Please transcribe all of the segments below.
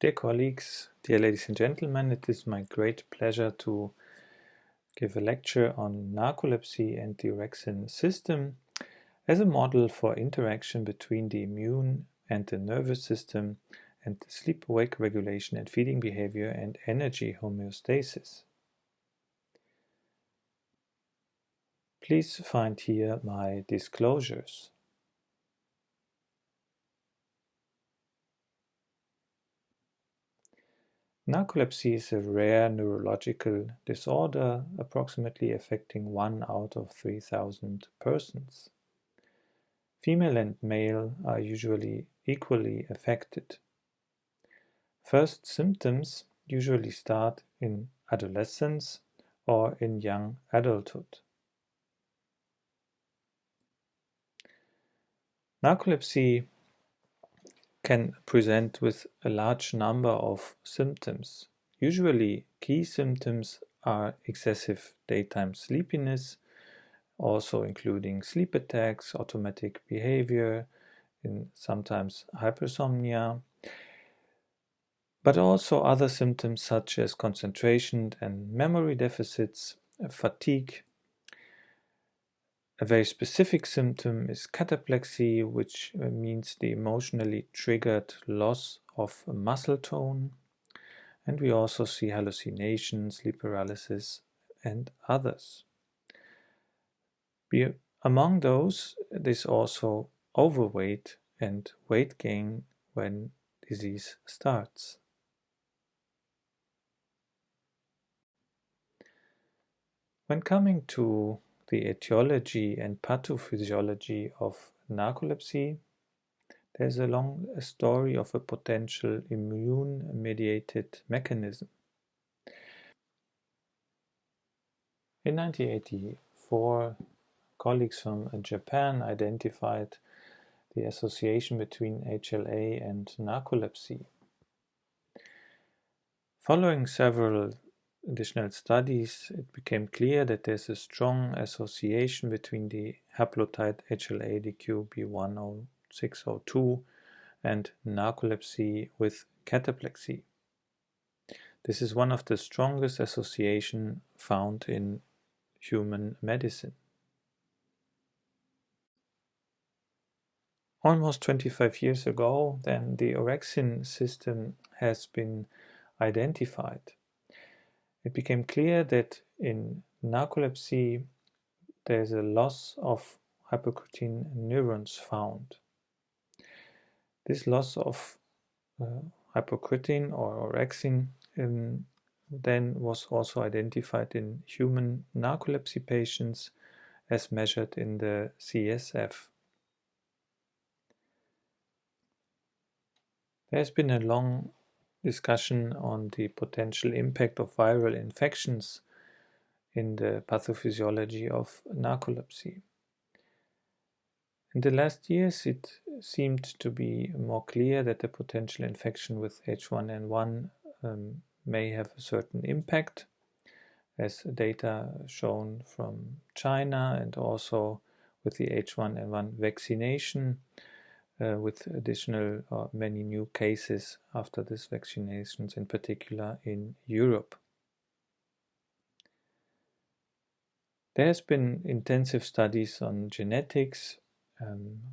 Dear colleagues, dear ladies and gentlemen, it is my great pleasure to give a lecture on narcolepsy and the orexin system as a model for interaction between the immune and the nervous system and sleep-wake regulation and feeding behavior and energy homeostasis. Please find here my disclosures. Narcolepsy is a rare neurological disorder approximately affecting 1 out of 3,000 persons. Female and male are usually equally affected. First symptoms usually start in adolescence or in young adulthood. Narcolepsy can present with a large number of symptoms. Usually, key symptoms are excessive daytime sleepiness, also including sleep attacks, automatic behavior, and sometimes hypersomnia, but also other symptoms such as concentration and memory deficits, fatigue. A very specific symptom is cataplexy, which means the emotionally triggered loss of muscle tone. And we also see hallucinations, sleep paralysis, and others. Among those, there's also overweight and weight gain when disease starts. When coming to the etiology and pathophysiology of narcolepsy, there's a long story of a potential immune-mediated mechanism. In 1984, colleagues from Japan identified the association between HLA and narcolepsy. Following several additional studies, it became clear that there's a strong association between the haplotype HLA-DQB10602 and narcolepsy with cataplexy. This is one of the strongest associations found in human medicine. Almost 25 years ago, then, the orexin system has been identified. It became clear that in narcolepsy there's a loss of hypocretin neurons found. This loss of hypocretin or orexin then was also identified in human narcolepsy patients as measured in the CSF. There's been a long discussion on the potential impact of viral infections in the pathophysiology of narcolepsy. In the last years, it seemed to be more clear that the potential infection with H1N1 may have a certain impact, as data shown from China and also with the H1N1 vaccination, with additional many new cases after these vaccinations, in particular in Europe. There has been intensive studies on genetics,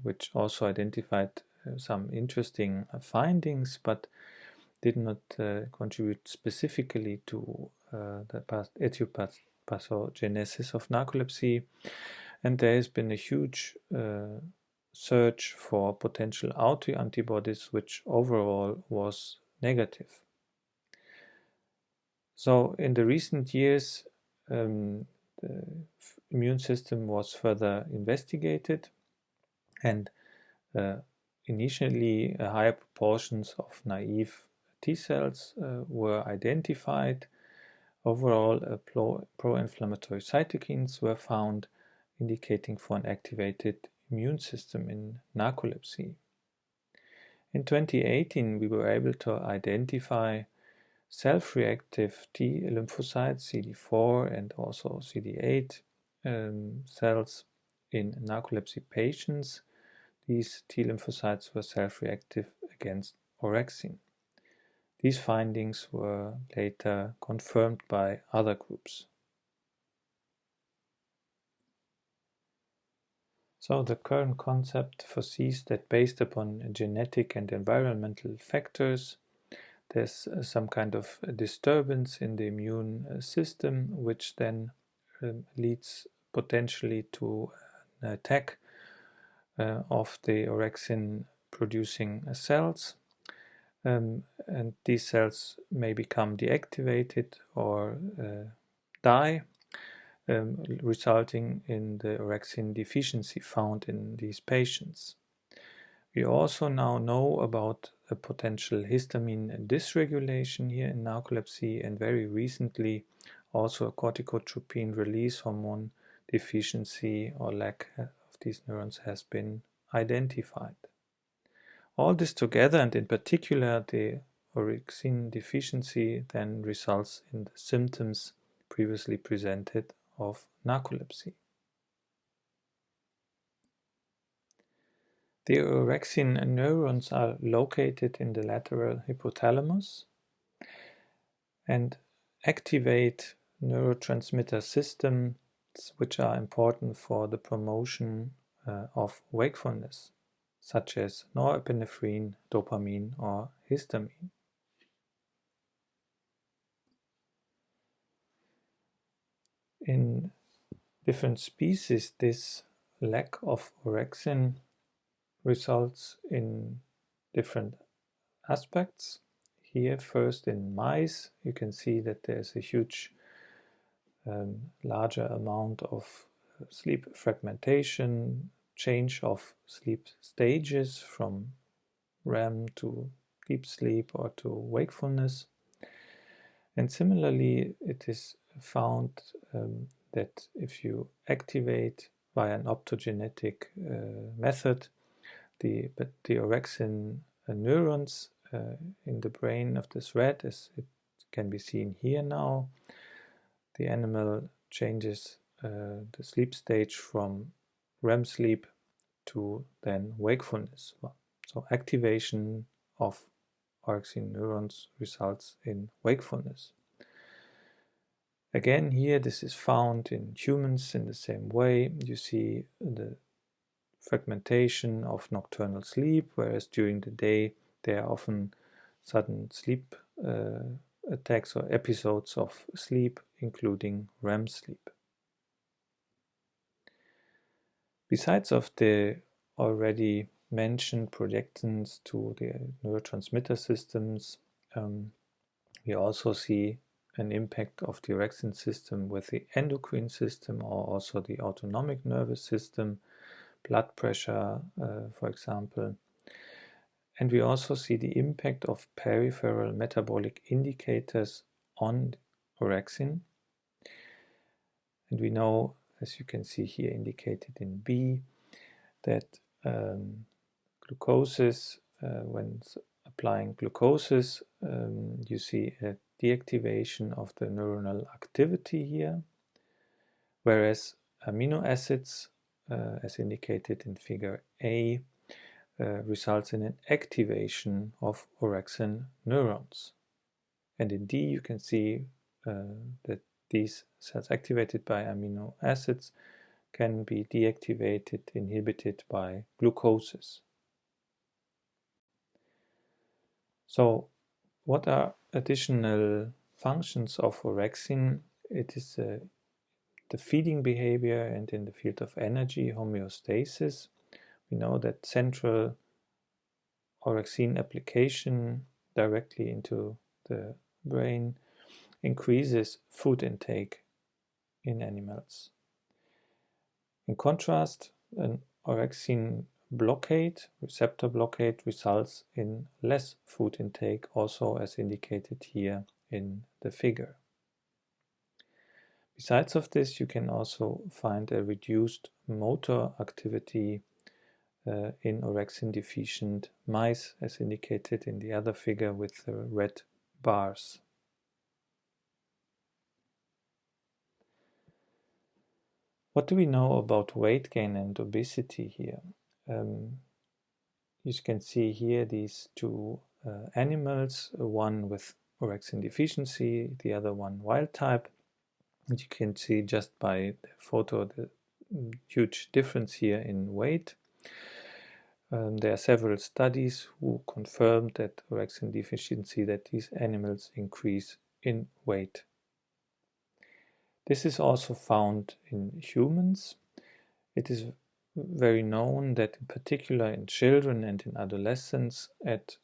which also identified some interesting findings, but did not contribute specifically to the etiopathogenesis of narcolepsy. And there has been a huge search for potential autoantibodies, which overall was negative. So in the recent years, the immune system was further investigated, and initially higher proportions of naive T cells were identified. Overall, pro-inflammatory cytokines were found, indicating for an activated immune system in narcolepsy. In 2018, we were able to identify self-reactive T lymphocytes, CD4 and also CD8 cells in narcolepsy patients. These T lymphocytes were self-reactive against orexin. These findings were later confirmed by other groups. So the current concept foresees that based upon genetic and environmental factors, there's some kind of disturbance in the immune system, which then leads potentially to an attack of the orexin producing cells, and these cells may become deactivated or die, resulting in the orexin deficiency found in these patients. We also now know about a potential histamine dysregulation here in narcolepsy, and very recently also a corticotropin release hormone deficiency or lack of these neurons has been identified. All this together, and in particular the orexin deficiency, then results in the symptoms previously presented of narcolepsy. The orexin neurons are located in the lateral hypothalamus and activate neurotransmitter systems which are important for the promotion of wakefulness, such as norepinephrine, dopamine, or histamine. In different species, this lack of orexin results in different aspects. Here, first in mice, you can see that there's a huge, larger amount of sleep fragmentation, change of sleep stages from REM to deep sleep or to wakefulness. And similarly, it is found that if you activate via an optogenetic method the orexin neurons in the brain of this rat, as it can be seen here now, the animal changes the sleep stage from REM sleep to then wakefulness. So activation of orexin neurons results in wakefulness. Again, here this is found in humans in the same way. You see the fragmentation of nocturnal sleep, whereas during the day there are often sudden sleep attacks or episodes of sleep, including REM sleep. Besides of the already mentioned projections to the neurotransmitter systems, we also see an impact of the orexin system with the endocrine system or also the autonomic nervous system, blood pressure, for example. And we also see the impact of peripheral metabolic indicators on orexin. And we know, as you can see here indicated in B, that glucoses, when applying glucoses, you see a deactivation of the neuronal activity here, whereas amino acids, as indicated in figure A, results in an activation of orexin neurons. And in D you can see that these cells activated by amino acids can be deactivated, inhibited by glucoses. So what are additional functions of orexin? It is the feeding behavior, and in the field of energy, homeostasis. We know that central orexin application directly into the brain increases food intake in animals. In contrast, an orexin blockade, receptor blockade, results in less food intake, also as indicated here in the figure. Besides of this, you can also find a reduced motor activity in orexin deficient mice, as indicated in the other figure with the red bars. What do we know about weight gain and obesity here? You can see here these two animals, one with orexin deficiency, the other one wild type. And you can see just by the photo the huge difference here in weight. There are several studies who confirmed that orexin deficiency, that these animals increase in weight. This is also found in humans. It is very known that in particular in children and in adolescents at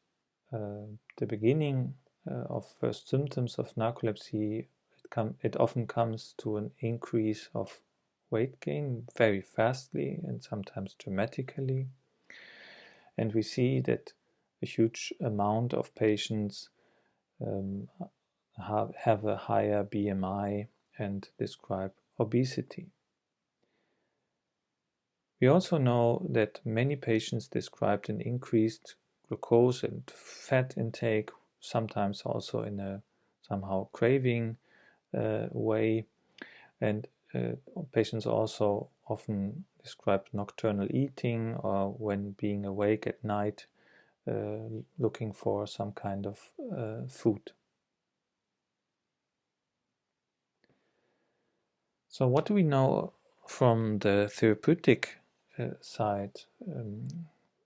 the beginning of first symptoms of narcolepsy, it often comes to an increase of weight gain very fastly and sometimes dramatically. And we see that a huge amount of patients have a higher BMI and describe obesity. We also know that many patients described an increased glucose and fat intake, sometimes also in a somehow craving way, and patients also often describe nocturnal eating or when being awake at night looking for some kind of food. So what do we know from the therapeutic side?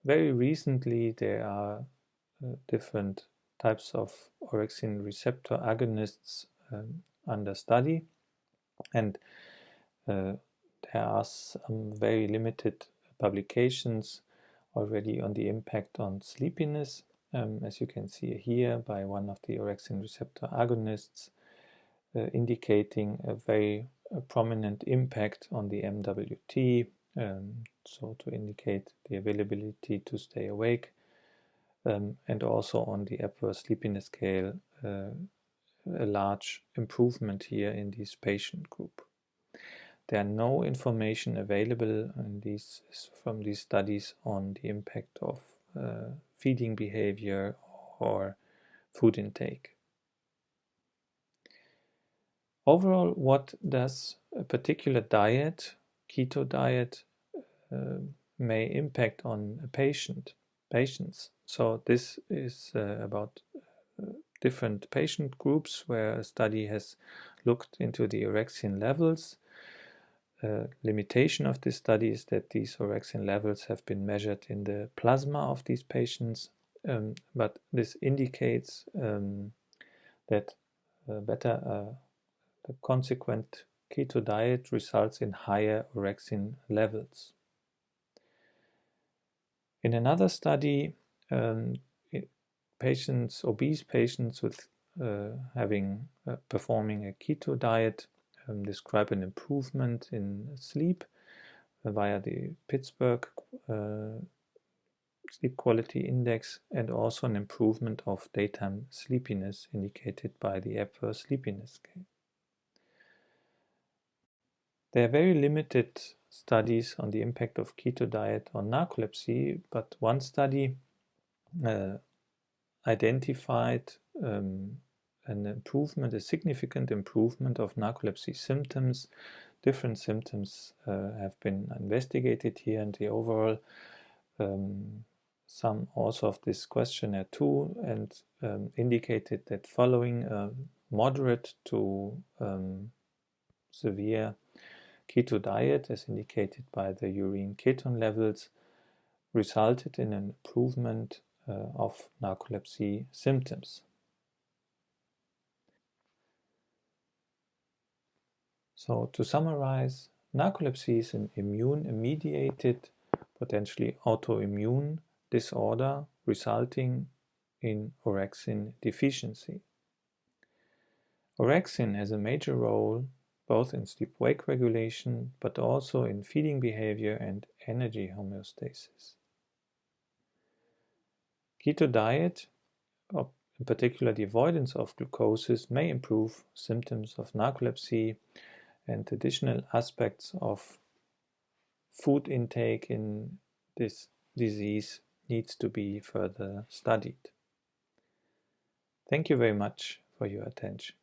Very recently there are different types of orexin receptor agonists under study, and there are some very limited publications already on the impact on sleepiness, as you can see here by one of the orexin receptor agonists, indicating a very prominent impact on the MWT, so to indicate the availability to stay awake, and also on the Epworth Sleepiness Scale, a large improvement here in this patient group. There are no information available from these studies on the impact of feeding behavior or food intake. Overall, what does a particular diet, keto diet, may impact on a patients? So this is about different patient groups where a study has looked into the orexin levels. Limitation of this study is that these orexin levels have been measured in the plasma of these patients, but this indicates that the consequent keto diet results in higher orexin levels. In another study, obese patients with performing a keto diet describe an improvement in sleep via the Pittsburgh Sleep Quality Index, and also an improvement of daytime sleepiness indicated by the Epworth Sleepiness Scale. There are very limited studies on the impact of keto diet on narcolepsy, but one study identified a significant improvement of narcolepsy symptoms. Different symptoms have been investigated here, and the overall some also of this questionnaire too, and indicated that following a moderate to severe keto diet, as indicated by the urine ketone levels, resulted in an improvement of narcolepsy symptoms. So to summarize, narcolepsy is an immune-mediated, potentially autoimmune disorder resulting in orexin deficiency. Orexin has a major role both in sleep-wake regulation, but also in feeding behavior and energy homeostasis. Keto diet, in particular the avoidance of glucose, may improve symptoms of narcolepsy, and additional aspects of food intake in this disease needs to be further studied. Thank you very much for your attention.